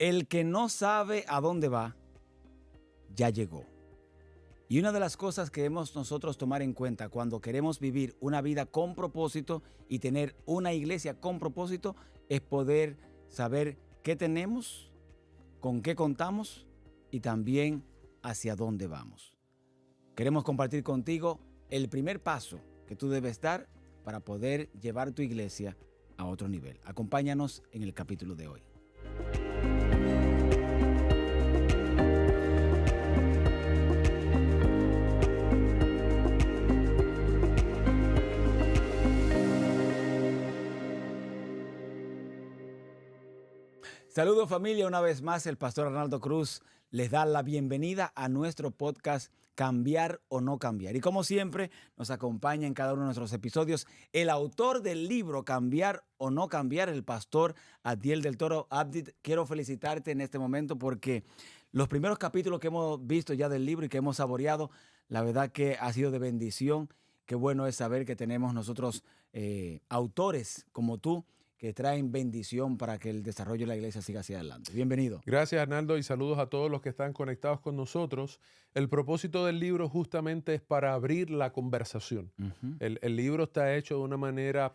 El que no sabe a dónde va, ya llegó. Y una de las cosas que debemos nosotros tomar en cuenta cuando queremos vivir una vida con propósito y tener una iglesia con propósito es poder saber qué tenemos, con qué contamos y también hacia dónde vamos. Queremos compartir contigo el primer paso que tú debes dar para poder llevar tu iglesia a otro nivel. Acompáñanos en el capítulo de hoy. Saludos familia, una vez más el pastor Arnaldo Cruz les da la bienvenida a nuestro podcast Cambiar o No Cambiar. Y como siempre nos acompaña en cada uno de nuestros episodios el autor del libro Cambiar o No Cambiar, el pastor Abdiel del Toro. Abdi, quiero felicitarte en este momento porque los primeros capítulos que hemos visto ya del libro y que hemos saboreado, la verdad que ha sido de bendición. Qué bueno es saber que tenemos nosotros autores como tú que traen bendición para que el desarrollo de la iglesia siga hacia adelante. Bienvenido. Gracias, Arnaldo, y saludos a todos los que están conectados con nosotros. El propósito del libro justamente es para abrir la conversación. El libro está hecho de una manera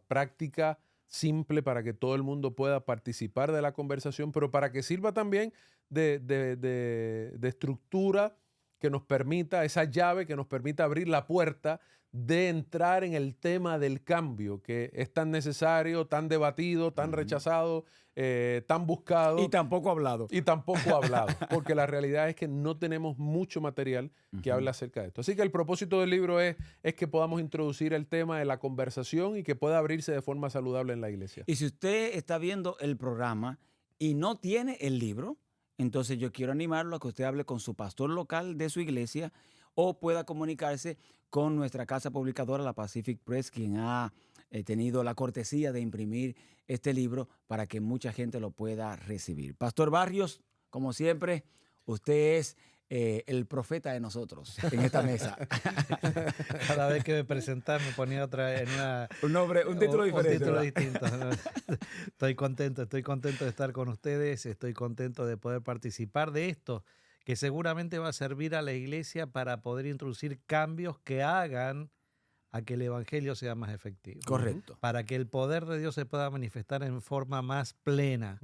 práctica, simple, para que todo el mundo pueda participar de la conversación, pero para que sirva también de estructura que nos permita, esa llave que nos permita abrir la puerta de entrar en el tema del cambio, que es tan necesario, tan debatido, tan rechazado, tan buscado. Y tampoco hablado. Y tampoco hablado, porque la realidad es que no tenemos mucho material que hable acerca de esto. Así que el propósito del libro es que podamos introducir el tema de la conversación y que pueda abrirse de forma saludable en la iglesia. Y si usted está viendo el programa y no tiene el libro, entonces yo quiero animarlo a que usted hable con su pastor local de su iglesia o pueda comunicarse con nuestra casa publicadora, la Pacific Press, quien ha tenido la cortesía de imprimir este libro para que mucha gente lo pueda recibir. Pastor Barrios, como siempre, usted es el profeta de nosotros en esta mesa. Cada vez que me presentaba me ponía otra en un título diferente. Un título distinto. Estoy contento de estar con ustedes, estoy contento de poder participar de esto, que seguramente va a servir a la iglesia para poder introducir cambios que hagan a que el evangelio sea más efectivo. Correcto. Para que el poder de Dios se pueda manifestar en forma más plena,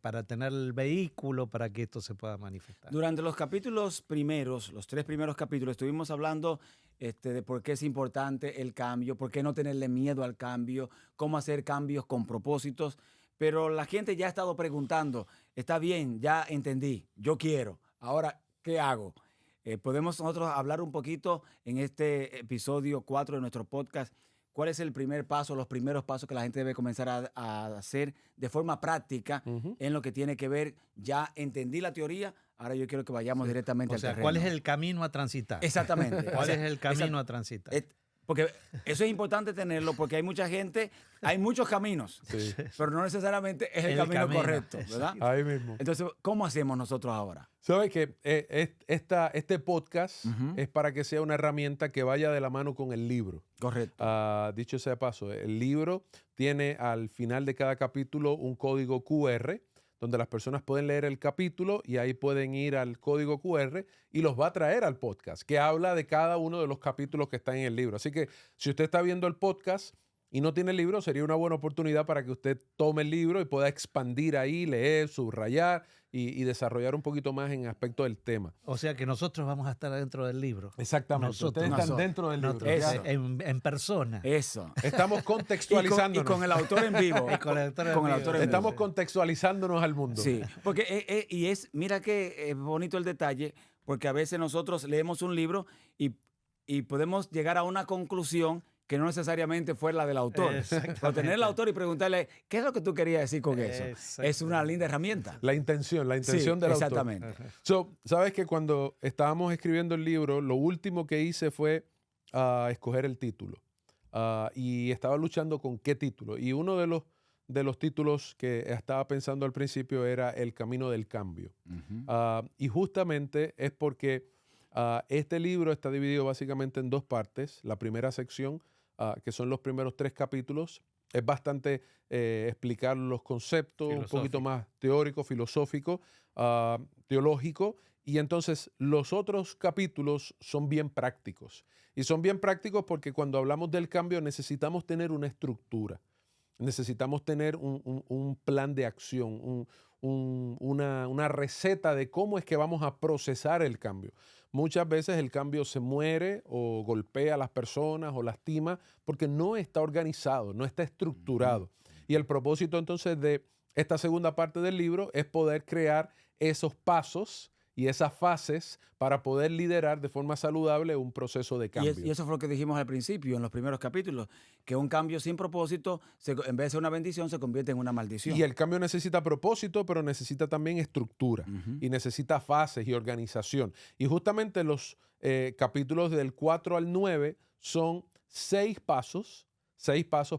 para tener el vehículo para que esto se pueda manifestar. Durante los capítulos primeros, los 3 primeros capítulos, estuvimos hablando de por qué es importante el cambio, por qué no tenerle miedo al cambio, cómo hacer cambios con propósitos. Pero la gente ya ha estado preguntando, está bien, ya entendí, yo quiero, ahora, ¿qué hago? Podemos nosotros hablar un poquito en este episodio 4 de nuestro podcast. ¿Cuál es el primer paso, los primeros pasos que la gente debe comenzar a hacer de forma práctica en lo que tiene que ver? Ya entendí la teoría, ahora yo quiero que vayamos directamente al terreno. ¿Cuál es el camino a transitar? Exactamente. ¿Cuál es el camino a transitar? Porque eso es importante tenerlo, porque hay mucha gente, hay muchos caminos, sí, pero no necesariamente es el camino correcto, ¿verdad? Ahí mismo. Entonces, ¿cómo hacemos nosotros ahora? ¿Sabes que este podcast es para que sea una herramienta que vaya de la mano con el libro? Correcto. Dicho sea de paso, el libro tiene al final de cada capítulo un código QR, donde las personas pueden leer el capítulo y ahí pueden ir al código QR y los va a traer al podcast, que habla de cada uno de los capítulos que están en el libro. Así que si usted está viendo el podcast y no tiene el libro, sería una buena oportunidad para que usted tome el libro y pueda expandir ahí, leer, subrayar y desarrollar un poquito más en aspecto del tema. O sea que nosotros vamos a estar dentro del libro. Exactamente. Ustedes están dentro del libro. Eso. En persona. Eso. Estamos contextualizándonos. Y con el autor en vivo. Estamos contextualizándonos al mundo. Sí, porque mira que es bonito el detalle, porque a veces nosotros leemos un libro y podemos llegar a una conclusión que no necesariamente fue la del autor. Pero tener el autor y preguntarle, ¿qué es lo que tú querías decir con eso? Es una linda herramienta. La intención del autor. Exactamente. Sabes que cuando estábamos escribiendo el libro, lo último que hice fue escoger el título. Y estaba luchando con qué título. Y uno de los títulos que estaba pensando al principio era El Camino del Cambio. Y justamente es porque este libro está dividido básicamente en 2 partes. La primera sección, que son los primeros 3 capítulos, es bastante explicar los conceptos, un poquito más teórico, filosófico, teológico. Y entonces los otros capítulos son bien prácticos. Y son bien prácticos porque cuando hablamos del cambio necesitamos tener una estructura. Necesitamos tener un plan de acción, una receta de cómo es que vamos a procesar el cambio. Muchas veces el cambio se muere o golpea a las personas o lastima porque no está organizado, no está estructurado. Y el propósito entonces de esta segunda parte del libro es poder crear esos pasos y esas fases para poder liderar de forma saludable un proceso de cambio. Y eso fue lo que dijimos al principio, en los primeros capítulos, que un cambio sin propósito, en vez de ser una bendición, se convierte en una maldición. Y el cambio necesita propósito, pero necesita también estructura y necesita fases y organización. Y justamente los capítulos del 4 al 9 son 6 pasos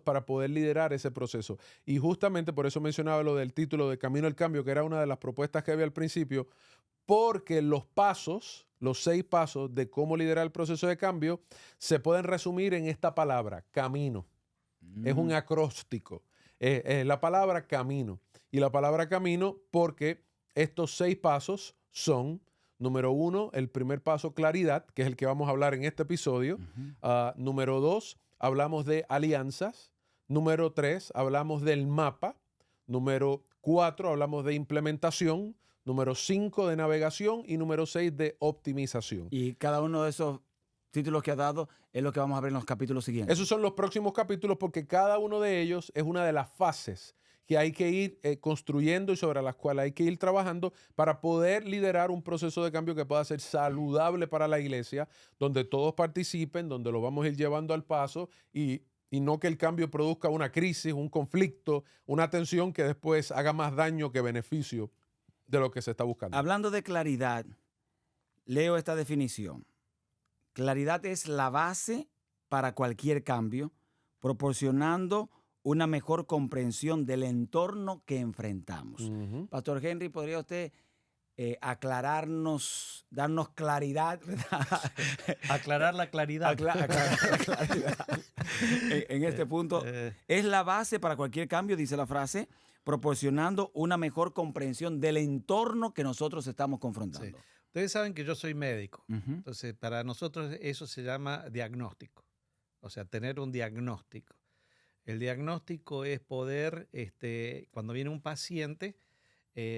para poder liderar ese proceso. Y justamente por eso mencionaba lo del título de Camino al Cambio, que era una de las propuestas que había al principio, porque los 6 pasos de cómo liderar el proceso de cambio se pueden resumir en esta palabra, camino. Es un acróstico. La palabra camino. Y la palabra camino porque estos 6 pasos son, número 1, el primer paso, claridad, que es el que vamos a hablar en este episodio. Número 2, hablamos de alianzas. Número 3, hablamos del mapa. Número 4, hablamos de implementación. Número 5 de navegación y número 6 de optimización. Y cada uno de esos títulos que ha dado es lo que vamos a ver en los capítulos siguientes. Esos son los próximos capítulos porque cada uno de ellos es una de las fases que hay que ir construyendo y sobre las cuales hay que ir trabajando para poder liderar un proceso de cambio que pueda ser saludable para la iglesia, donde todos participen, donde lo vamos a ir llevando al paso y no que el cambio produzca una crisis, un conflicto, una tensión que después haga más daño que beneficio de lo que se está buscando. Hablando de claridad, leo esta definición. Claridad es la base para cualquier cambio, proporcionando una mejor comprensión del entorno que enfrentamos. Pastor Henry, ¿podría usted aclararnos, darnos claridad, ¿verdad? Aclarar la claridad. Aclarar la claridad. En este punto, es la base para cualquier cambio, dice la frase, proporcionando una mejor comprensión del entorno que nosotros estamos confrontando. Sí. Ustedes saben que yo soy médico, entonces para nosotros eso se llama diagnóstico, o sea, tener un diagnóstico. El diagnóstico es poder, cuando viene un paciente,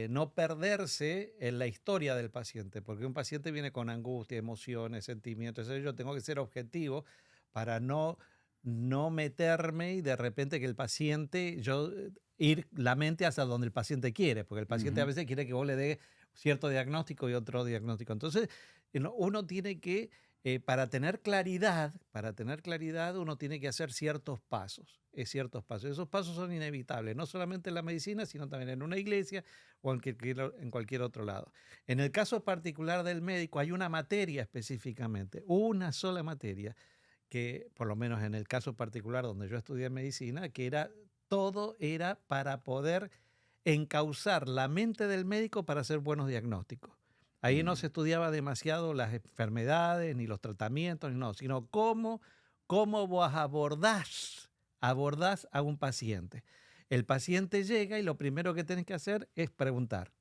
no perderse en la historia del paciente, porque un paciente viene con angustia, emociones, sentimientos, entonces yo tengo que ser objetivo para no meterme y de repente que el paciente, ir la mente hacia donde el paciente quiere, porque el paciente a veces quiere que vos le dé cierto diagnóstico y otro diagnóstico. Entonces, uno tiene que, para tener claridad, uno tiene que hacer ciertos pasos. Esos pasos son inevitables, no solamente en la medicina, sino también en una iglesia o en cualquier otro lado. En el caso particular del médico, hay una materia específicamente, una sola materia, que por lo menos en el caso particular donde yo estudié medicina, que todo era para poder encauzar la mente del médico para hacer buenos diagnósticos. Ahí no se estudiaba demasiado las enfermedades, ni los tratamientos, sino cómo vos abordás a un paciente. El paciente llega y lo primero que tenés que hacer es preguntar,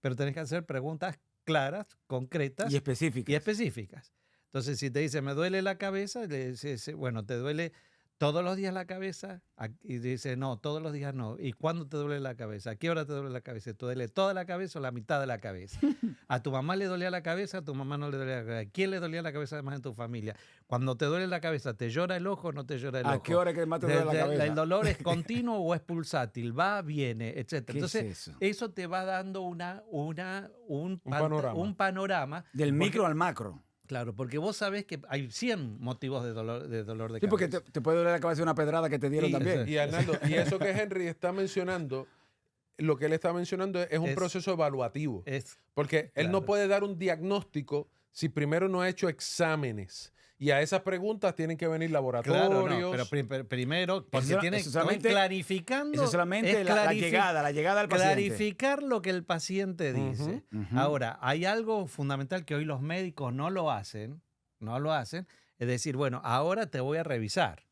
pero tenés que hacer preguntas claras, concretas y específicas. Entonces, si te dice, me duele la cabeza, le dices, bueno, ¿te duele todos los días la cabeza? Y dice, no, todos los días no. ¿Y cuándo te duele la cabeza? ¿A qué hora te duele la cabeza? ¿Te duele toda la cabeza o la mitad de la cabeza? ¿A tu mamá le dolía la cabeza? ¿A tu mamá no le dolía la cabeza? ¿A quién le dolía la cabeza además en tu familia? Cuando te duele la cabeza, ¿te llora el ojo o no te llora el ojo? ¿A qué hora que más te duele la cabeza? ¿El dolor es continuo o es pulsátil? ¿Va, viene, etcétera? Entonces, eso te va dando un panorama. Del micro al macro. Claro, porque vos sabés que hay 100 motivos de dolor de cabeza. Sí, porque te puede doler la cabeza una pedrada que te dieron también. Y Arnaldo, y eso que Henry está mencionando, lo que él está mencionando es un proceso evaluativo. Porque él no puede dar un diagnóstico si primero no ha hecho exámenes. Y a esas preguntas tienen que venir laboratorios. Claro, no, pero primero, porque tiene que ir clarificando. Eso es solamente la llegada al paciente. Clarificar lo que el paciente dice. Ahora, hay algo fundamental que hoy los médicos no lo hacen, es decir, bueno, ahora te voy a revisar.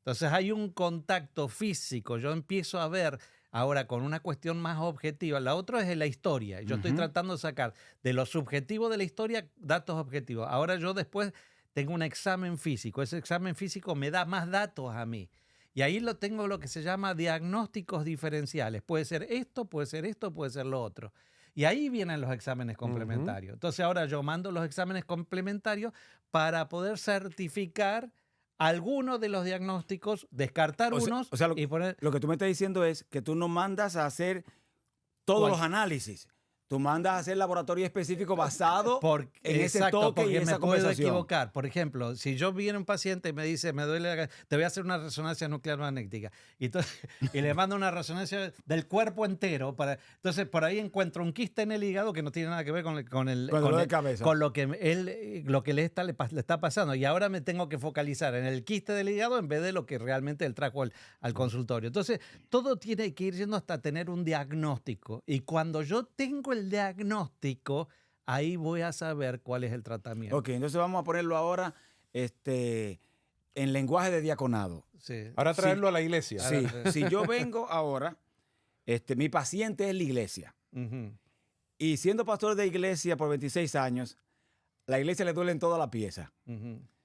Entonces hay un contacto físico. Yo empiezo a ver ahora con una cuestión más objetiva. La otra es la historia. Yo estoy tratando de sacar de lo subjetivo de la historia datos objetivos. Ahora yo después tengo un examen físico. Ese examen físico me da más datos a mí. Y ahí lo tengo lo que se llama diagnósticos diferenciales. Puede ser esto, puede ser esto, puede ser lo otro. Y ahí vienen los exámenes complementarios. Entonces ahora yo mando los exámenes complementarios para poder certificar algunos de los diagnósticos, descartar unos y poner... Lo que tú me estás diciendo es que tú no mandas a hacer todos los análisis. Tú mandas a hacer laboratorio específico basado en ese toque y esa conversación. Porque me puedo equivocar. Por ejemplo, si yo viene un paciente y me dice, me duele la cabeza, te voy a hacer una resonancia nuclear magnética. Y le mando una resonancia del cuerpo entero. Entonces, por ahí encuentro un quiste en el hígado que no tiene nada que ver con lo que le está pasando. Y ahora me tengo que focalizar en el quiste del hígado en vez de lo que realmente él trajo al consultorio. Entonces, todo tiene que ir yendo hasta tener un diagnóstico. Y cuando yo tengo el diagnóstico, ahí voy a saber cuál es el tratamiento. Ok, entonces vamos a ponerlo ahora en lenguaje de diaconado. Sí. Ahora traerlo a la iglesia. Sí, si yo vengo ahora, mi paciente es la iglesia. Y siendo pastor de iglesia por 26 años, la iglesia le duele en toda la pieza.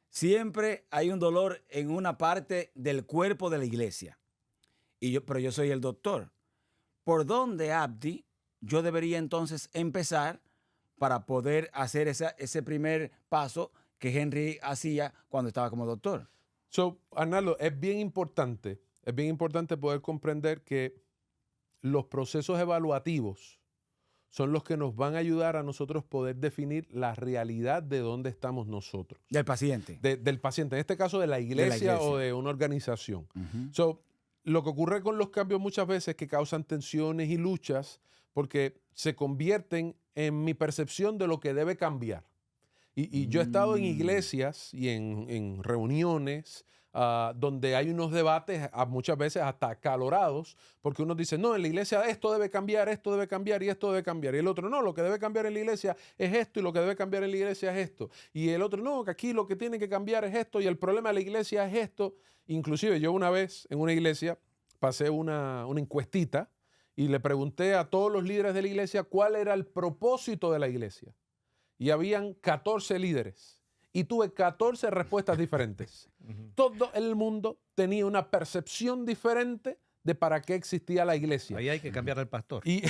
Siempre hay un dolor en una parte del cuerpo de la iglesia. Pero yo soy el doctor. ¿Por dónde, Abdi, yo debería entonces empezar para poder hacer ese primer paso que Henry hacía cuando estaba como doctor? Arnaldo, es bien importante poder comprender que los procesos evaluativos son los que nos van a ayudar a nosotros poder definir la realidad de dónde estamos nosotros. Del paciente. Del paciente, en este caso de la iglesia o de una organización. Lo que ocurre con los cambios muchas veces es que causan tensiones y luchas porque se convierten en mi percepción de lo que debe cambiar. Y yo he estado en iglesias y en reuniones donde hay unos debates muchas veces hasta acalorados, porque uno dice, no, en la iglesia esto debe cambiar y esto debe cambiar. Y el otro, no, lo que debe cambiar en la iglesia es esto y lo que debe cambiar en la iglesia es esto. Y el otro, no, que aquí lo que tiene que cambiar es esto y el problema de la iglesia es esto. Inclusive yo una vez en una iglesia pasé una encuestita y le pregunté a todos los líderes de la iglesia cuál era el propósito de la iglesia. Y habían 14 líderes. Y tuve 14 respuestas diferentes. Todo el mundo tenía una percepción diferente de para qué existía la iglesia. Ahí hay que cambiar al pastor. Y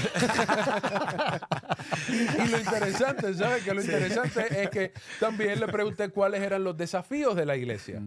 lo interesante, ¿sabes? Que lo interesante es que también le pregunté cuáles eran los desafíos de la iglesia.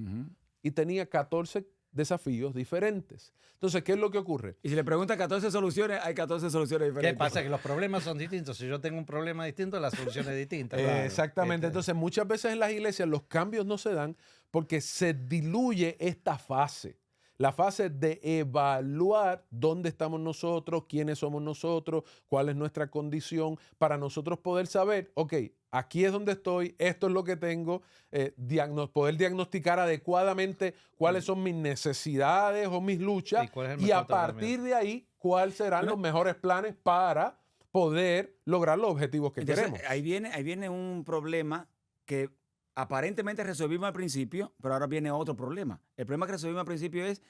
Y tenía 14 desafíos diferentes. Entonces, ¿qué es lo que ocurre? Y si le preguntan 14 soluciones, hay 14 soluciones diferentes. ¿Qué pasa? Que los problemas son distintos. Si yo tengo un problema distinto, la solución es distinta. Claro. Exactamente. Entonces, muchas veces en las iglesias los cambios no se dan porque se diluye esta fase. La fase de evaluar dónde estamos nosotros, quiénes somos nosotros, cuál es nuestra condición, para nosotros poder saber, ok, aquí es donde estoy, esto es lo que tengo, poder diagnosticar adecuadamente cuáles son mis necesidades o mis luchas y a partir de ahí, cuáles serán los mejores planes para poder lograr los objetivos que queremos. Ahí viene un problema que aparentemente resolvimos al principio, pero ahora viene otro problema. El problema que resolvimos al principio es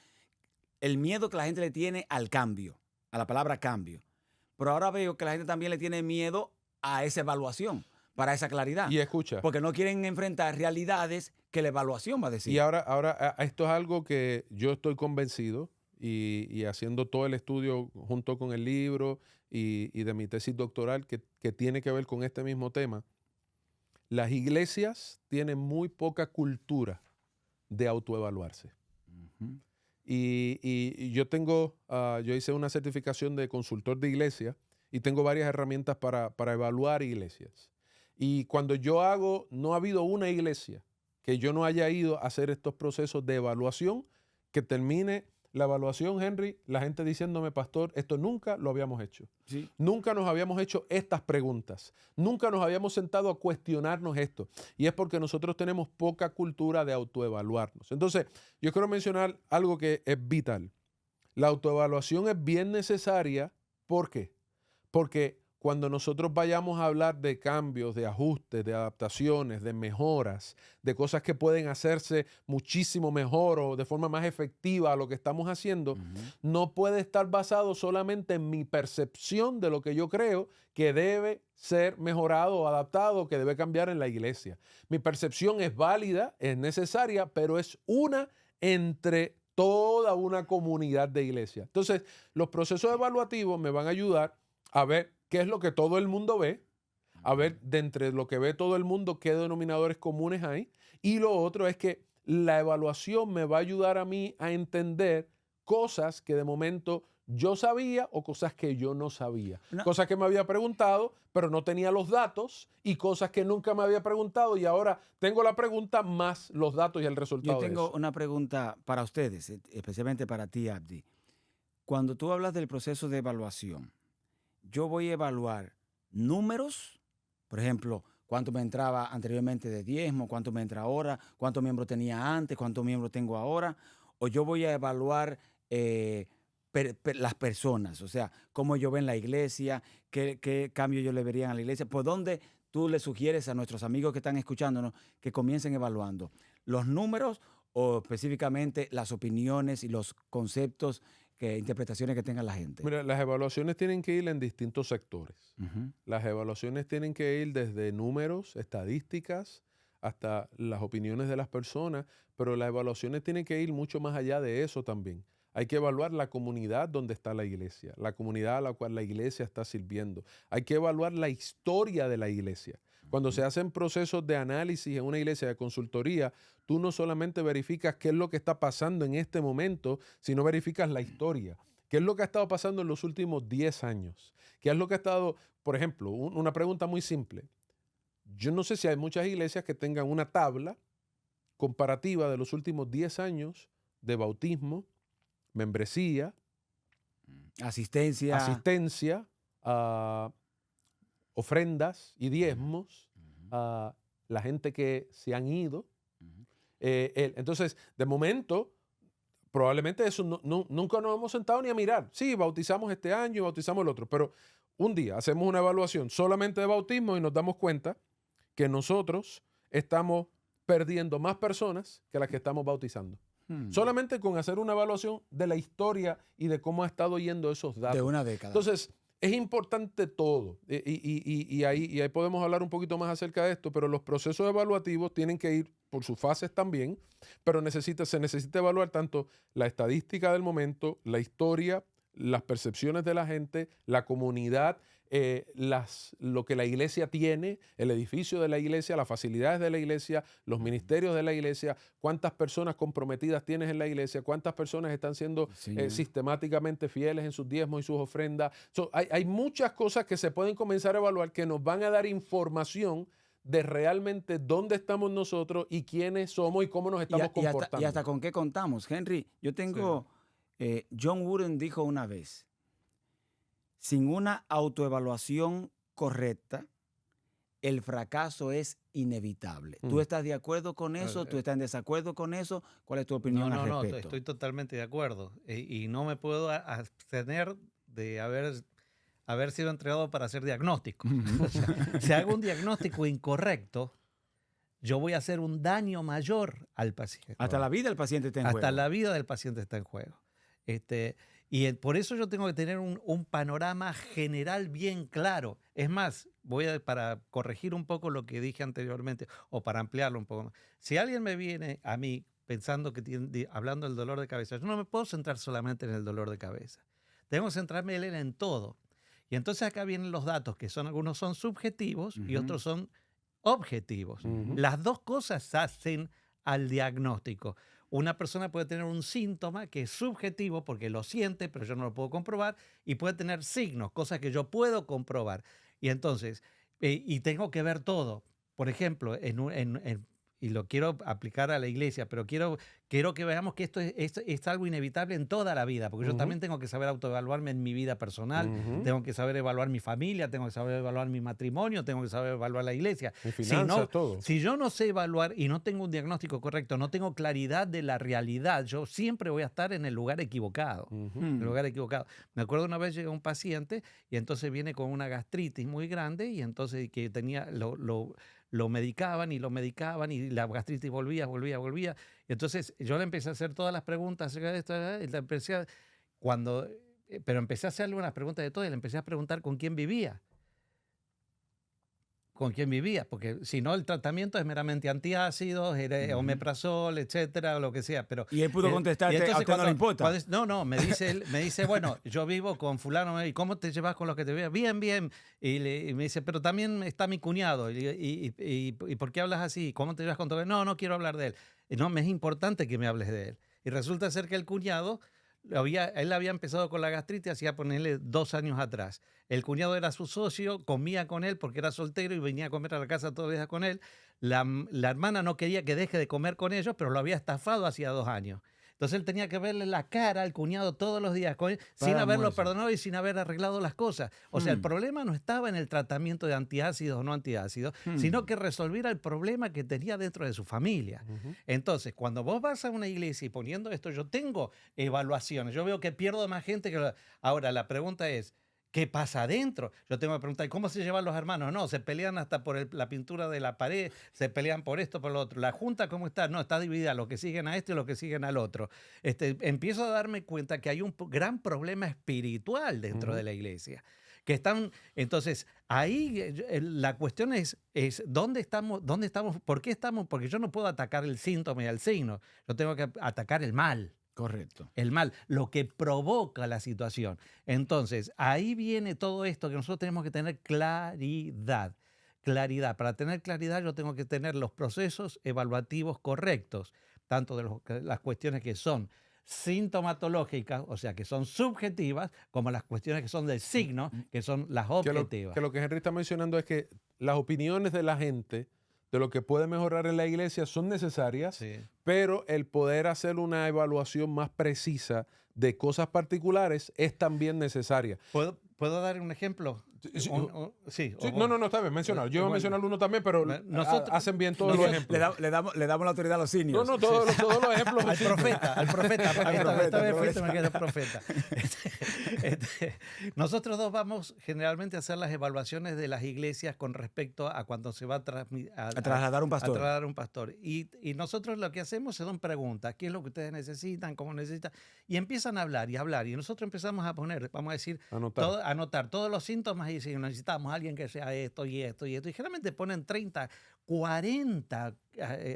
el miedo que la gente le tiene al cambio, a la palabra cambio. Pero ahora veo que la gente también le tiene miedo a esa evaluación, para esa claridad. Y escucha. Porque no quieren enfrentar realidades que la evaluación va a decir. Y ahora esto es algo que yo estoy convencido y haciendo todo el estudio junto con el libro y de mi tesis doctoral que tiene que ver con este mismo tema. Las iglesias tienen muy poca cultura de autoevaluarse. Y yo hice una certificación de consultor de iglesia y tengo varias herramientas para evaluar iglesias. Y cuando no ha habido una iglesia que yo no haya ido a hacer estos procesos de evaluación, que termine la evaluación, Henry, la gente diciéndome, pastor, esto nunca lo habíamos hecho. Sí. Nunca nos habíamos hecho estas preguntas. Nunca nos habíamos sentado a cuestionarnos esto. Y es porque nosotros tenemos poca cultura de autoevaluarnos. Entonces, yo quiero mencionar algo que es vital. La autoevaluación es bien necesaria. ¿Por qué? Porque cuando nosotros vayamos a hablar de cambios, de ajustes, de adaptaciones, de mejoras, de cosas que pueden hacerse muchísimo mejor o de forma más efectiva a lo que estamos haciendo, no puede estar basado solamente en mi percepción de lo que yo creo que debe ser mejorado o adaptado, que debe cambiar en la iglesia. Mi percepción es válida, es necesaria, pero es una entre toda una comunidad de iglesia. Entonces, los procesos evaluativos me van a ayudar a ver qué es lo que todo el mundo ve, a ver de entre lo que ve todo el mundo qué denominadores comunes hay. Y lo otro es que la evaluación me va a ayudar a mí a entender cosas que de momento yo sabía o cosas que yo no sabía. No. Cosas que me había preguntado, pero no tenía los datos, y cosas que nunca me había preguntado y ahora tengo la pregunta más los datos y el resultado Yo de tengo eso. una pregunta para ustedes, especialmente para ti, Abdi. Cuando tú hablas del proceso de evaluación, yo voy a evaluar números, por ejemplo, cuánto me entraba anteriormente de diezmo, cuánto me entra ahora, cuántos miembros tenía antes, cuántos miembros tengo ahora, o yo voy a evaluar las personas, o sea, cómo yo ven la iglesia, qué cambio yo le vería a la iglesia, por dónde tú le sugieres a nuestros amigos que están escuchándonos que comiencen evaluando los números o específicamente las opiniones y los conceptos, interpretaciones que tenga la gente. Mira, las evaluaciones tienen que ir en distintos sectores. Las evaluaciones tienen que ir desde números, estadísticas, hasta las opiniones de las personas, pero las evaluaciones tienen que ir mucho más allá de eso también. Hay que evaluar la comunidad donde está la iglesia, la comunidad a la cual la iglesia está sirviendo. Hay que evaluar la historia de la iglesia. Cuando se hacen procesos de análisis en una iglesia de consultoría, tú no solamente verificas qué es lo que está pasando en este momento, sino verificas la historia. ¿Qué es lo que ha estado pasando en los últimos 10 años? ¿Qué es lo que ha estado, por ejemplo, una pregunta muy simple? Yo no sé si hay muchas iglesias que tengan una tabla comparativa de los últimos 10 años de bautismo, membresía, asistencia, ofrendas y diezmos, la gente que se han ido. Entonces, de momento, probablemente eso nunca nos hemos sentado ni a mirar. Sí, bautizamos este año y bautizamos el otro, pero un día hacemos una evaluación solamente de bautismo y nos damos cuenta que nosotros estamos perdiendo más personas que las que estamos bautizando. Solamente con hacer una evaluación de la historia y de cómo ha estado yendo esos datos. De una década. Entonces, es importante todo. Y ahí podemos hablar un poquito más acerca de esto, pero los procesos evaluativos tienen que ir por sus fases también, pero se necesita evaluar tanto la estadística del momento, la historia, las percepciones de la gente, la comunidad, lo que la iglesia tiene, el edificio de la iglesia, las facilidades de la iglesia, los ministerios de la iglesia, cuántas personas comprometidas tienes en la iglesia, cuántas personas están siendo sistemáticamente fieles en sus diezmos y sus ofrendas. Hay muchas cosas que se pueden comenzar a evaluar que nos van a dar información de realmente dónde estamos nosotros y quiénes somos y cómo nos estamos comportando. Y hasta con qué contamos. Henry, yo tengo... John Wooden dijo una vez, sin una autoevaluación correcta, el fracaso es inevitable. ¿Tú estás de acuerdo con eso? ¿Tú estás en desacuerdo con eso? ¿Cuál es tu opinión al respecto? No, estoy totalmente de acuerdo. Y no me puedo abstener de haber sido entrenado para hacer diagnóstico. O sea, si hago un diagnóstico incorrecto, yo voy a hacer un daño mayor al paciente. Hasta la vida del paciente está en juego. Hasta la vida del paciente está en juego. Por eso yo tengo que tener un panorama general bien claro. Es más, para corregir un poco lo que dije anteriormente o para ampliarlo un poco más. Si alguien me viene a mí pensando hablando del dolor de cabeza, yo no me puedo centrar solamente en el dolor de cabeza. Tengo que centrarme en todo. Y entonces acá vienen los datos, que algunos son subjetivos y otros son objetivos. Las dos cosas hacen al diagnóstico. Una persona puede tener un síntoma que es subjetivo porque lo siente, pero yo no lo puedo comprobar, y puede tener signos, cosas que yo puedo comprobar. Y entonces, y tengo que ver todo. Por ejemplo, y lo quiero aplicar a la iglesia, pero quiero que veamos que esto es algo inevitable en toda la vida, porque yo también tengo que saber autoevaluarme en mi vida personal, tengo que saber evaluar mi familia, tengo que saber evaluar mi matrimonio, tengo que saber evaluar la iglesia. Mi finanzas, todo. Si yo no sé evaluar y no tengo un diagnóstico correcto, no tengo claridad de la realidad, yo siempre voy a estar en el lugar equivocado. En el lugar equivocado. Me acuerdo una vez llega un paciente y entonces viene con una gastritis muy grande y entonces que tenía lo medicaban y la gastritis volvía. Y entonces yo le empecé a hacer todas las preguntas acerca de esto, pero empecé a hacerle unas preguntas de todo y le empecé a preguntar con quién vivía. Porque si no el tratamiento es meramente antiácidos, omeprazol, etcétera, lo que sea. Pero, y él pudo contestarte, ¿a usted no le importa? No, me dice, bueno, yo vivo con fulano, ¿y cómo te llevas con los que te vean? Bien. Y me dice, pero también está mi cuñado, ¿y por qué hablas así? ¿Cómo te llevas con todo él? No quiero hablar de él. No, me es importante que me hables de él. Y resulta ser que el cuñado, él había empezado con la gastritis hacía ponerle 2 años atrás. El cuñado era su socio, comía con él porque era soltero y venía a comer a la casa todos los días con él. La hermana no quería que deje de comer con ellos, pero lo había estafado hacía 2 años. Entonces él tenía que verle la cara al cuñado todos los días con él, sin haberlo perdonado y sin haber arreglado las cosas. O sea, el problema no estaba en el tratamiento de antiácidos o no antiácidos, sino que resolviera el problema que tenía dentro de su familia. Entonces, cuando vos vas a una iglesia y poniendo esto, yo tengo evaluaciones. Yo veo que pierdo más gente que... Ahora, la pregunta es, ¿qué pasa adentro? Yo tengo que preguntar, ¿cómo se llevan los hermanos? No, se pelean hasta por la pintura de la pared, se pelean por esto, por lo otro. ¿La junta cómo está? No, está dividida, los que siguen a este y los que siguen al otro. Empiezo a darme cuenta que hay un gran problema espiritual dentro de la iglesia. Entonces, ahí la cuestión es ¿dónde estamos? ¿Por qué estamos? Porque yo no puedo atacar el síntoma y el signo, yo tengo que atacar el mal. Correcto. El mal, lo que provoca la situación. Entonces, ahí viene todo esto que nosotros tenemos que tener claridad. Para tener claridad yo tengo que tener los procesos evaluativos correctos, tanto de las cuestiones que son sintomatológicas, o sea, que son subjetivas, como las cuestiones que son del signo, que son las objetivas. Que lo que Henry está mencionando es que las opiniones de la gente de lo que puede mejorar en la iglesia son necesarias, sí, pero el poder hacer una evaluación más precisa de cosas particulares es también necesaria. ¿Puedo dar un ejemplo? Sí. No, está bien, mencionar. Yo voy a mencionar uno también, pero hacen bien todos los ejemplos. Le damos la autoridad a los seniors. Todos los ejemplos. Al profeta. Esta vez fuiste, me quedé profeta. Nosotros dos vamos generalmente a hacer las evaluaciones de las iglesias con respecto a cuando se va a trasladar un pastor. A trasladar un pastor. Y nosotros lo que hacemos son preguntas. ¿Qué es lo que ustedes necesitan? ¿Cómo necesitan? Y empiezan a hablar. Y nosotros empezamos a poner, vamos a decir, anotar todos los síntomas y decir, necesitamos a alguien que sea esto y esto y esto. Y generalmente ponen 30, 40,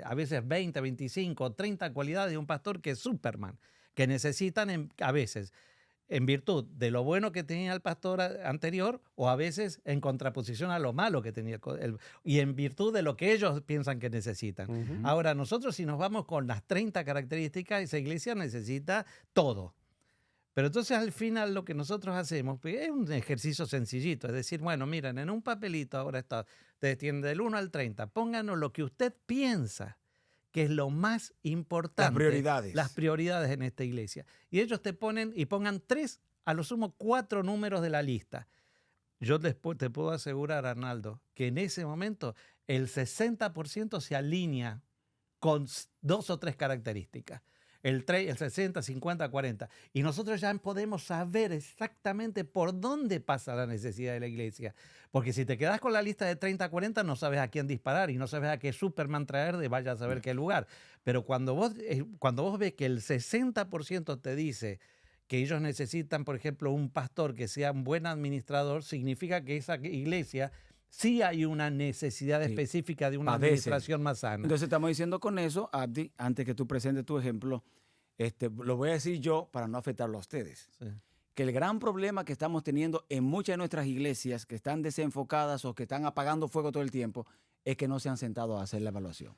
a veces 20, 25, 30 cualidades de un pastor que es Superman, que necesitan a veces en virtud de lo bueno que tenía el pastor anterior o a veces en contraposición a lo malo que tenía y en virtud de lo que ellos piensan que necesitan. Ahora, nosotros si nos vamos con las 30 características, esa iglesia necesita todo. Pero entonces al final lo que nosotros hacemos es un ejercicio sencillito, es decir, bueno, miren, en un papelito ahora está, ustedes tienen del 1 al 30, pónganos lo que usted piensa que es lo más importante. Las prioridades en esta iglesia. Y ellos te pongan 3, a lo sumo 4 números de la lista. Yo después te puedo asegurar, Arnaldo, que en ese momento el 60% se alinea con 2 o 3 características. El 60, 50, 40. Y nosotros ya podemos saber exactamente por dónde pasa la necesidad de la iglesia. Porque si te quedas con la lista de 30, 40, no sabes a quién disparar y no sabes a qué Superman traer de vaya a saber qué lugar. Pero cuando vos ves que el 60% te dice que ellos necesitan, por ejemplo, un pastor que sea un buen administrador, significa que esa iglesia sí hay una necesidad específica de una administración más sana. Entonces estamos diciendo con eso, Abdi, antes que tú presentes tu ejemplo, lo voy a decir yo para no afectarlo a ustedes. Sí. Que el gran problema que estamos teniendo en muchas de nuestras iglesias que están desenfocadas o que están apagando fuego todo el tiempo es que no se han sentado a hacer la evaluación.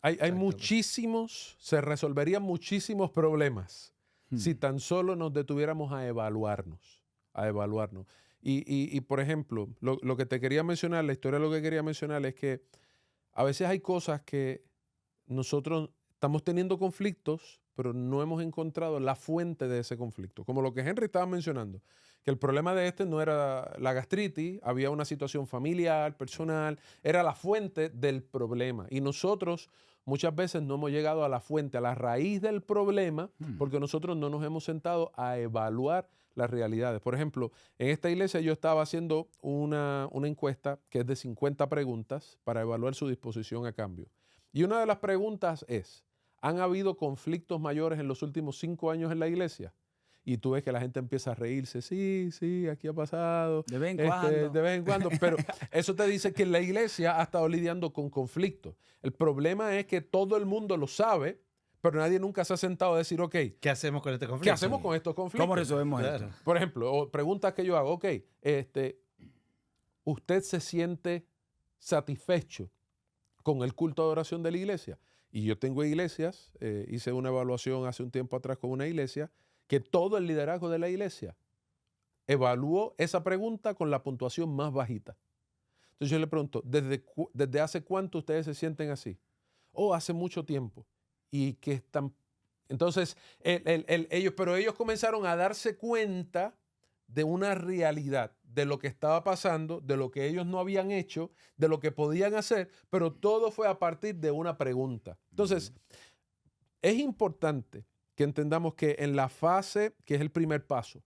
Hay muchísimos, se resolverían muchísimos problemas si tan solo nos detuviéramos a evaluarnos. Y por ejemplo, lo que te quería mencionar, la historia de lo que quería mencionar es que a veces hay cosas que nosotros estamos teniendo conflictos, pero no hemos encontrado la fuente de ese conflicto. Como lo que Henry estaba mencionando, que el problema de no era la gastritis, había una situación familiar, personal, era la fuente del problema. Y nosotros muchas veces no hemos llegado a la fuente, a la raíz del problema, porque nosotros no nos hemos sentado a evaluar las realidades. Por ejemplo, en esta iglesia yo estaba haciendo una encuesta que es de 50 preguntas para evaluar su disposición a cambio. Y una de las preguntas es, ¿han habido conflictos mayores en los últimos 5 años en la iglesia? Y tú ves que la gente empieza a reírse. Sí, aquí ha pasado. De vez en cuando. De vez en cuando. Pero eso te dice que la iglesia ha estado lidiando con conflictos. El problema es que todo el mundo lo sabe, pero nadie nunca se ha sentado a decir, ok, ¿qué hacemos con este conflicto? ¿qué hacemos con estos conflictos? ¿Cómo resolvemos Claro. esto? Por ejemplo, preguntas que yo hago, ok, ¿usted se siente satisfecho con el culto de oración de la iglesia? Y yo tengo iglesias, hice una evaluación hace un tiempo atrás con una iglesia, que todo el liderazgo de la iglesia evaluó esa pregunta con la puntuación más bajita. Entonces yo le pregunto, ¿desde hace cuánto ustedes se sienten así? Oh, hace mucho tiempo. Y que están... Entonces, ellos comenzaron a darse cuenta de una realidad, de lo que estaba pasando, de lo que ellos no habían hecho, de lo que podían hacer, pero todo fue a partir de una pregunta. Entonces, es importante que entendamos que en la fase, que es el primer paso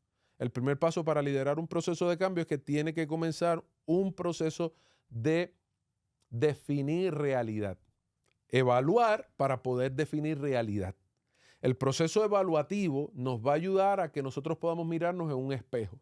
para liderar un proceso de cambio es que tiene que comenzar un proceso de definir realidad. Evaluar para poder definir realidad. El proceso evaluativo nos va a ayudar a que nosotros podamos mirarnos en un espejo.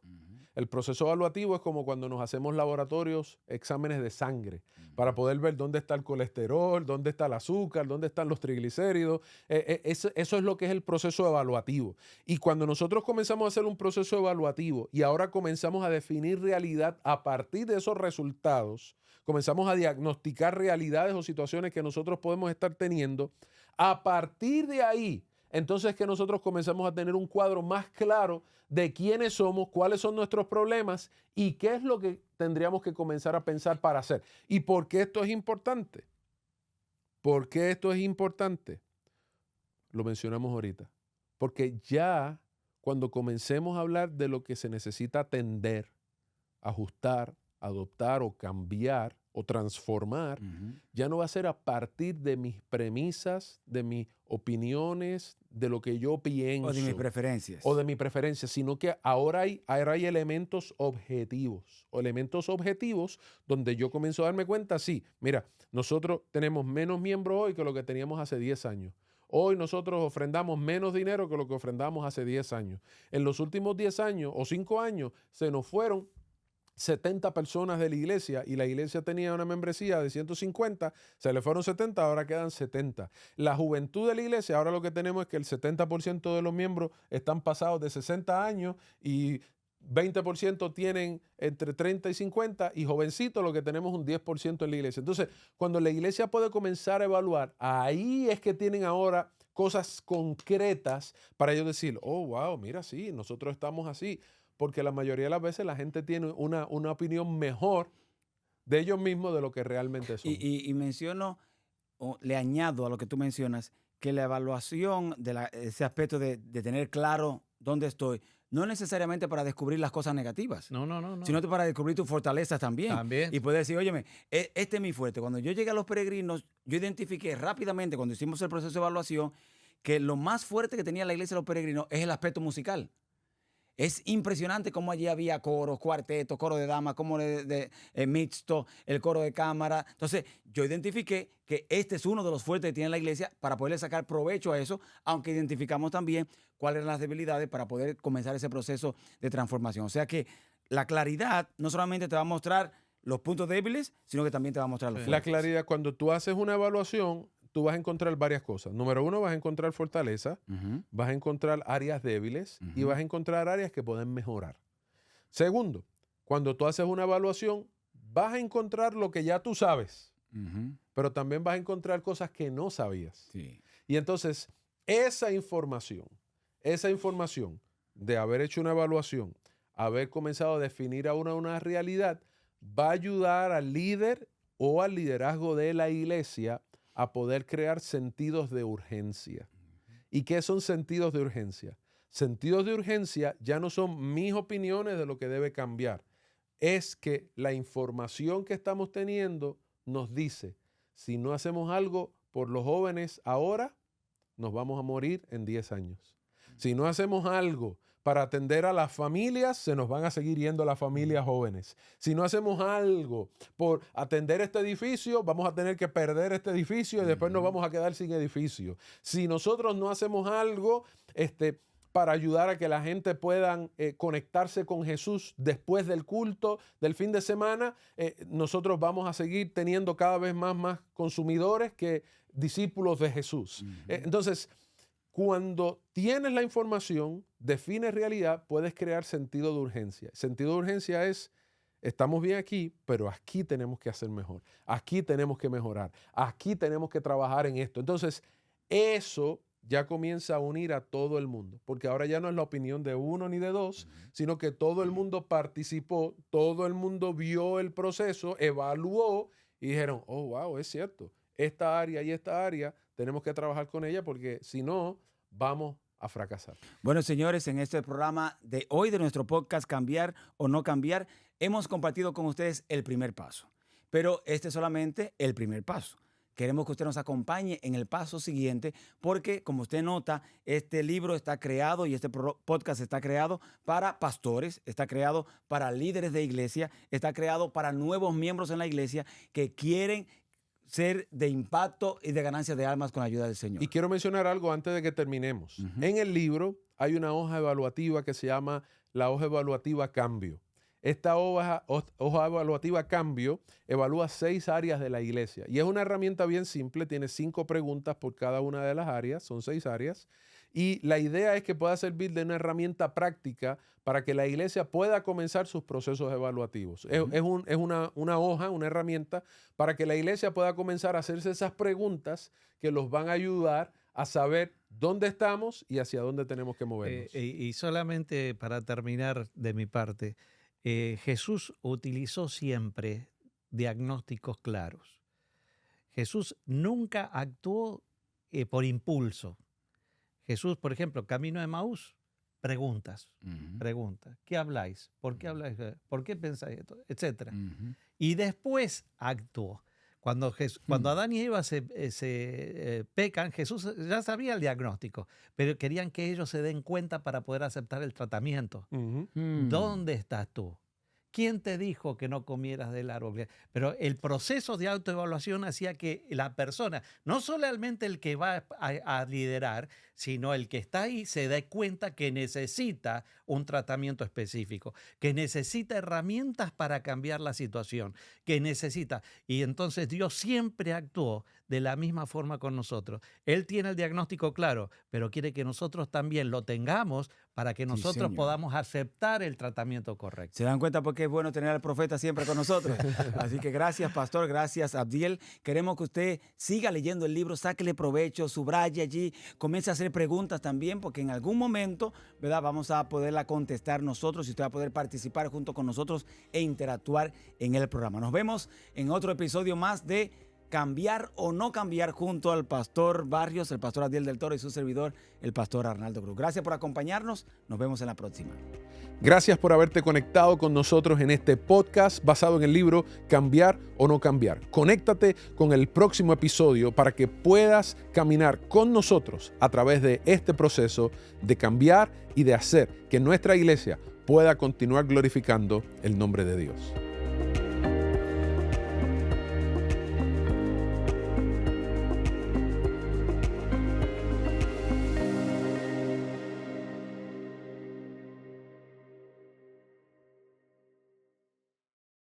El proceso evaluativo es como cuando nos hacemos laboratorios, exámenes de sangre, para poder ver dónde está el colesterol, dónde está el azúcar, dónde están los triglicéridos. Eso es lo que es el proceso evaluativo. Y cuando nosotros comenzamos a hacer un proceso evaluativo y ahora comenzamos a definir realidad a partir de esos resultados, comenzamos a diagnosticar realidades o situaciones que nosotros podemos estar teniendo, a partir de ahí, entonces que nosotros comenzamos a tener un cuadro más claro de quiénes somos, cuáles son nuestros problemas y qué es lo que tendríamos que comenzar a pensar para hacer. ¿Y por qué esto es importante? ¿Por qué esto es importante? Lo mencionamos ahorita. Porque ya cuando comencemos a hablar de lo que se necesita atender, ajustar, adoptar o cambiar o transformar, ya no va a ser a partir de mis premisas, de mis opiniones, de lo que yo pienso. O de mis preferencias. O de mi preferencia, sino que ahora hay elementos objetivos. O elementos objetivos donde yo comienzo a darme cuenta, sí, mira, nosotros tenemos menos miembros hoy que lo que teníamos hace 10 años. Hoy nosotros ofrendamos menos dinero que lo que ofrendamos hace 10 años. En los últimos 10 años o 5 años se nos fueron 70 personas de la iglesia y la iglesia tenía una membresía de 150, se le fueron 70, ahora quedan 70. La juventud de la iglesia, ahora lo que tenemos es que el 70% de los miembros están pasados de 60 años y 20% tienen entre 30 y 50 y jovencitos lo que tenemos un 10% en la iglesia. Entonces, cuando la iglesia puede comenzar a evaluar, ahí es que tienen ahora cosas concretas para ellos decir, oh, wow, mira, sí, nosotros estamos así. Porque la mayoría de las veces la gente tiene una opinión mejor de ellos mismos de lo que realmente son. Y menciono, o le añado a lo que tú mencionas, que la evaluación de ese aspecto de tener claro dónde estoy, no necesariamente para descubrir las cosas negativas, No. sino para descubrir tus fortalezas también. Y poder decir, óyeme, este es mi fuerte. Cuando yo llegué a los peregrinos, yo identifiqué rápidamente, cuando hicimos el proceso de evaluación, que lo más fuerte que tenía la iglesia de los peregrinos es el aspecto musical. Es impresionante cómo allí había coros, cuartetos, coro de damas, coro de mixto, el coro de cámara. Entonces, yo identifiqué que este es uno de los fuertes que tiene la iglesia para poderle sacar provecho a eso, aunque identificamos también cuáles eran las debilidades para poder comenzar ese proceso de transformación. O sea que la claridad no solamente te va a mostrar los puntos débiles, sino que también te va a mostrar los fuertes. La claridad, cuando tú haces una evaluación, tú vas a encontrar varias cosas. Número 1, vas a encontrar fortaleza, vas a encontrar áreas débiles y vas a encontrar áreas que pueden mejorar. Segundo, cuando tú haces una evaluación, vas a encontrar lo que ya tú sabes, pero también vas a encontrar cosas que no sabías. Sí. Y entonces, esa información de haber hecho una evaluación, haber comenzado a definir ahora una realidad, va a ayudar al líder o al liderazgo de la iglesia a poder crear sentidos de urgencia. ¿Y qué son sentidos de urgencia? Sentidos de urgencia ya no son mis opiniones de lo que debe cambiar. Es que la información que estamos teniendo nos dice, si no hacemos algo por los jóvenes ahora, nos vamos a morir en 10 años. Si no hacemos algo para atender a las familias, se nos van a seguir yendo las familias jóvenes. Si no hacemos algo por atender este edificio, vamos a tener que perder este edificio y después nos vamos a quedar sin edificio. Si nosotros no hacemos algo para ayudar a que la gente pueda conectarse con Jesús después del culto del fin de semana, nosotros vamos a seguir teniendo cada vez más consumidores que discípulos de Jesús. Entonces, cuando tienes la información, defines realidad, puedes crear sentido de urgencia. Sentido de urgencia es, estamos bien aquí, pero aquí tenemos que hacer mejor. Aquí tenemos que mejorar. Aquí tenemos que trabajar en esto. Entonces, eso ya comienza a unir a todo el mundo, porque ahora ya no es la opinión de uno ni de dos, sino que todo el mundo participó, todo el mundo vio el proceso, evaluó y dijeron, oh, wow, es cierto, esta área y esta área tenemos que trabajar con ella porque si no, vamos a fracasar. Bueno, señores, en este programa de hoy de nuestro podcast Cambiar o No Cambiar, hemos compartido con ustedes el primer paso, pero este es solamente el primer paso. Queremos que usted nos acompañe en el paso siguiente porque, como usted nota, este libro está creado y este podcast está creado para pastores, está creado para líderes de iglesia, está creado para nuevos miembros en la iglesia que quieren ser de impacto y de ganancia de almas con la ayuda del Señor. Y quiero mencionar algo antes de que terminemos. En el libro hay una hoja evaluativa que se llama la hoja evaluativa Cambio. Esta hoja evaluativa Cambio evalúa 6 áreas de la iglesia y es una herramienta bien simple, tiene 5 preguntas por cada una de las áreas, son 6 áreas y la idea es que pueda servir de una herramienta práctica para que la iglesia pueda comenzar sus procesos evaluativos. Es una hoja, una herramienta para que la iglesia pueda comenzar a hacerse esas preguntas que los van a ayudar a saber dónde estamos y hacia dónde tenemos que movernos. Y solamente para terminar de mi parte, Jesús utilizó siempre diagnósticos claros. Jesús nunca actuó por impulso. Jesús, por ejemplo, camino de Emaús, preguntas. ¿Qué habláis? ¿Por qué habláis? ¿Por qué pensáis esto? Etcétera. Y después actuó. Cuando Adán y Eva se pecan, Jesús ya sabía el diagnóstico, pero querían que ellos se den cuenta para poder aceptar el tratamiento. ¿Dónde estás tú? ¿Quién te dijo que no comieras del árbol? Pero el proceso de autoevaluación hacía que la persona, no solamente el que va a liderar, sino el que está ahí, se dé cuenta que necesita un tratamiento específico, que necesita herramientas para cambiar la situación, que necesita. Y entonces Dios siempre actuó de la misma forma con nosotros. Él tiene el diagnóstico claro, pero quiere que nosotros también lo tengamos para que nosotros podamos aceptar el tratamiento correcto. ¿Se dan cuenta por qué es bueno tener al profeta siempre con nosotros? Así que gracias, pastor, gracias, Abdiel. Queremos que usted siga leyendo el libro, sáquele provecho, subraye allí, comience a hacer preguntas también, porque en algún momento, ¿verdad?, vamos a poderla contestar nosotros y usted va a poder participar junto con nosotros e interactuar en el programa. Nos vemos en otro episodio más de Cambiar o No Cambiar junto al pastor Barrios, el pastor Abdiel del Toro y su servidor, el pastor Arnaldo Cruz. Gracias por acompañarnos. Nos vemos en la próxima. Gracias por haberte conectado con nosotros en este podcast basado en el libro Cambiar o No Cambiar. Conéctate con el próximo episodio para que puedas caminar con nosotros a través de este proceso de cambiar y de hacer que nuestra iglesia pueda continuar glorificando el nombre de Dios.